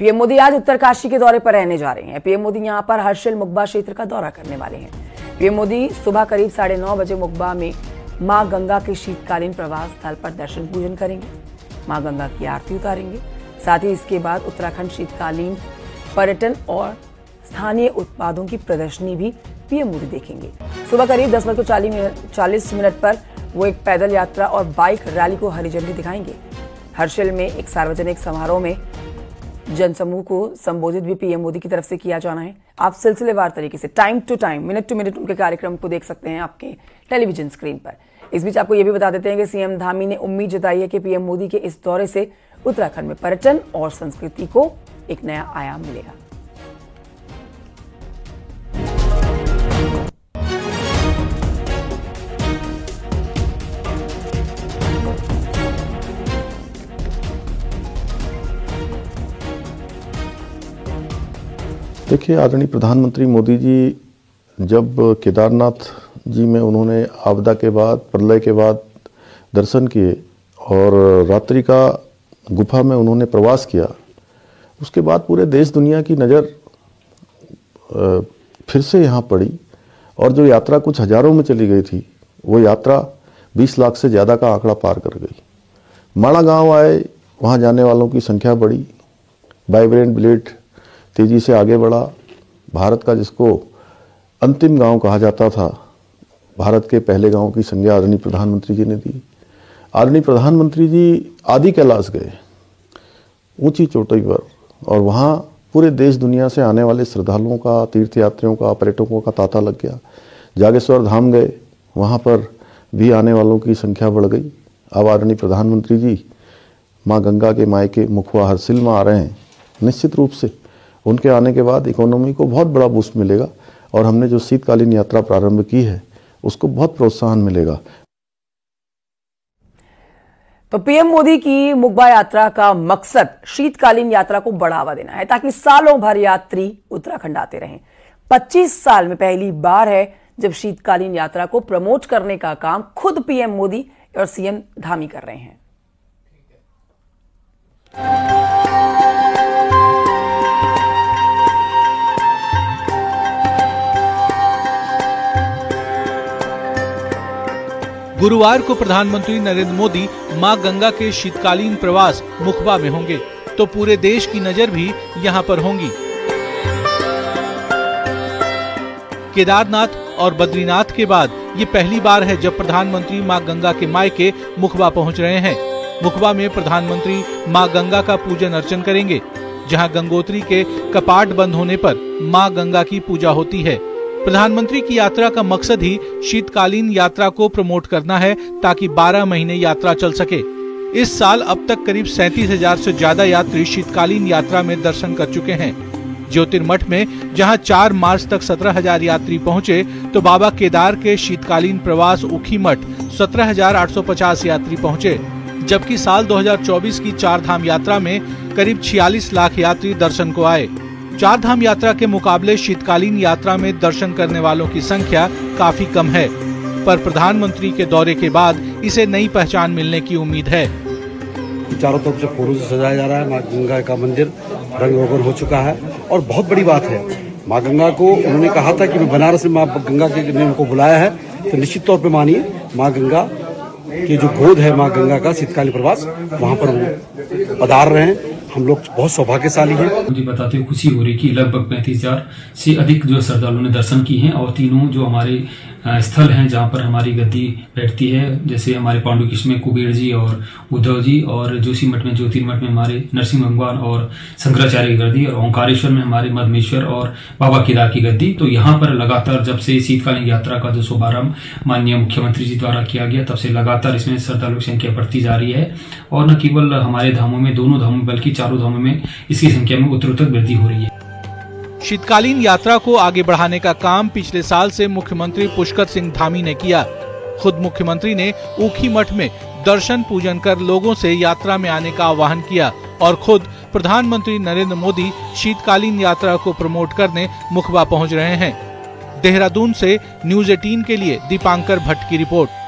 PM Modi आज उत्तरकाशी के दौरे पर रहने जा रहे हैं। पीएम मोदी यहां पर हर्षिल मुकबा क्षेत्र का दौरा करने वाले हैं। पीएम मोदी सुबह करीब 9:30 बजे मुकबा में मां गंगा के शीतकालीन प्रवास स्थल पर दर्शन पूजन करेंगे, मां गंगा की आरती उतारेंगे। साथ ही इसके बाद उत्तराखंड शीतकालीन पर्यटन और स्थानीय उत्पादों की प्रदर्शनी भी पीएम मोदी देखेंगे। सुबह करीब 10:40 पर वो एक पैदल यात्रा और बाइक रैली को हरी झंडी दिखाएंगे। हर्षिल में एक सार्वजनिक समारोह में जनसमूह को संबोधित भी पीएम मोदी की तरफ से किया जाना है। आप सिलसिलेवार तरीके से time to time, minute to minute उनके कार्यक्रम को देख सकते हैं आपके टेलीविजन स्क्रीन पर। इस बीच आपको यह भी बता देते हैं कि सीएम धामी ने उम्मीद जताई है कि पीएम मोदी के इस दौरे से उत्तराखंड में पर्यटन और संस्कृति को एक नया आयाम मिलेगा। देखिए, आदरणीय प्रधानमंत्री मोदी जी जब केदारनाथ जी में उन्होंने आपदा के बाद, प्रलय के बाद दर्शन किए और रात्रि का गुफा में उन्होंने प्रवास किया, उसके बाद पूरे देश दुनिया की नज़र फिर से यहाँ पड़ी और जो यात्रा कुछ हज़ारों में चली गई थी, वो यात्रा 20 लाख से ज़्यादा का आंकड़ा पार कर गई। माड़ा गांव आए, वहाँ जाने वालों की संख्या बढ़ी, वाइब्रेंट ब्लेड तेजी से आगे बढ़ा। भारत का जिसको अंतिम गांव कहा जाता था, भारत के पहले गांव की संज्ञा आदरणीय प्रधानमंत्री जी ने दी। आदरणीय प्रधानमंत्री जी आदि कैलाश गए, ऊंची चोटी पर, और वहां पूरे देश दुनिया से आने वाले श्रद्धालुओं का, तीर्थयात्रियों का, पर्यटकों का तांता लग गया। जागेश्वर धाम गए, वहां पर भी आने वालों की संख्या बढ़ गई। अब आदरणीय प्रधानमंत्री जी माँ गंगा के मायके मुखवा हर्षिल में आ रहे हैं। निश्चित रूप से उनके आने के बाद इकोनॉमी को बहुत बड़ा बूस्ट मिलेगा और हमने जो शीतकालीन यात्रा प्रारंभ की है उसको बहुत प्रोत्साहन मिलेगा। तो पीएम मोदी की मुकबा यात्रा का मकसद शीतकालीन यात्रा को बढ़ावा देना है ताकि सालों भर यात्री उत्तराखंड आते रहें। 25 साल में पहली बार है जब शीतकालीन यात्रा को प्रमोट करने का काम खुद पीएम मोदी और सीएम धामी कर रहे हैं। गुरुवार को प्रधानमंत्री नरेंद्र मोदी मां गंगा के शीतकालीन प्रवास मुखबा में होंगे, तो पूरे देश की नजर भी यहां पर होंगी। केदारनाथ और बद्रीनाथ के बाद ये पहली बार है जब प्रधानमंत्री मां गंगा के मायके मुखबा पहुंच रहे हैं। मुखबा में प्रधानमंत्री मां गंगा का पूजन अर्चन करेंगे, जहां गंगोत्री के कपाट बंद होने पर मां गंगा की पूजा होती है। प्रधानमंत्री की यात्रा का मकसद ही शीतकालीन यात्रा को प्रमोट करना है ताकि 12 महीने यात्रा चल सके। इस साल अब तक करीब 37,000 से ज्यादा यात्री शीतकालीन यात्रा में दर्शन कर चुके हैं। ज्योतिर्मठ में जहां 4 मार्च तक 17,000 यात्री पहुंचे, तो बाबा केदार के शीतकालीन प्रवास ऊखीमठ 17,850 यात्री पहुंचे, जबकि साल 2024 की 4 धाम यात्रा में करीब 46 लाख यात्री दर्शन को आए। 4 धाम यात्रा के मुकाबले शीतकालीन यात्रा में दर्शन करने वालों की संख्या काफी कम है, पर प्रधानमंत्री के दौरे के बाद इसे नई पहचान मिलने की उम्मीद है। चारों तरफ से फूलों से सजाया जा रहा है। माँ गंगा का मंदिर रंग रोगन हो चुका है और बहुत बड़ी बात है, माँ गंगा को उन्होंने कहा था कि मैं बनारस में माँ गंगा के ने उनको बुलाया है, तो निश्चित तौर पे मानिए माँ गंगा की जो गोद है, माँ गंगा का शीतकालीन प्रवास, वहाँ पर वो पधार रहे हैं। हम लोग बहुत सौभाग्यशाली हैं। मुझे बताते हुए खुशी हो रही कि लगभग 35,000 से अधिक जो श्रद्धालुओं ने दर्शन किए हैं और तीनों जो हमारे स्थल हैं जहां पर हमारी गद्दी बैठती है, जैसे हमारे पांडुकिष्ट में कुबेर जी और उद्धव जी, और जोशीमठ में ज्योतिर्मठ में हमारे नरसिंह भगवान और शंकराचार्य की गद्दी, और ओंकारेश्वर में हमारे मधमेश्वर और बाबा केदार की गद्दी। तो यहाँ पर लगातार जब से शीतकालीन यात्रा का जो शुभारंभ माननीय मुख्यमंत्री जी द्वारा किया गया, तब से लगातार इसमें श्रद्धालुओं की संख्या बढ़ती जा रही है और न केवल हमारे धामों में, दोनों धामों में, बल्कि चारों धामों में इसकी संख्या में उत्तरोत्तर वृद्धि हो रही है। शीतकालीन यात्रा को आगे बढ़ाने का काम पिछले साल से मुख्यमंत्री पुष्कर सिंह धामी ने किया। खुद मुख्यमंत्री ने ऊखीमठ में दर्शन पूजन कर लोगों से यात्रा में आने का आह्वान किया और खुद प्रधानमंत्री नरेंद्र मोदी शीतकालीन यात्रा को प्रमोट करने मुखबा पहुंच रहे हैं। देहरादून से न्यूज़ 18 के लिए दीपांकर भट्ट की रिपोर्ट।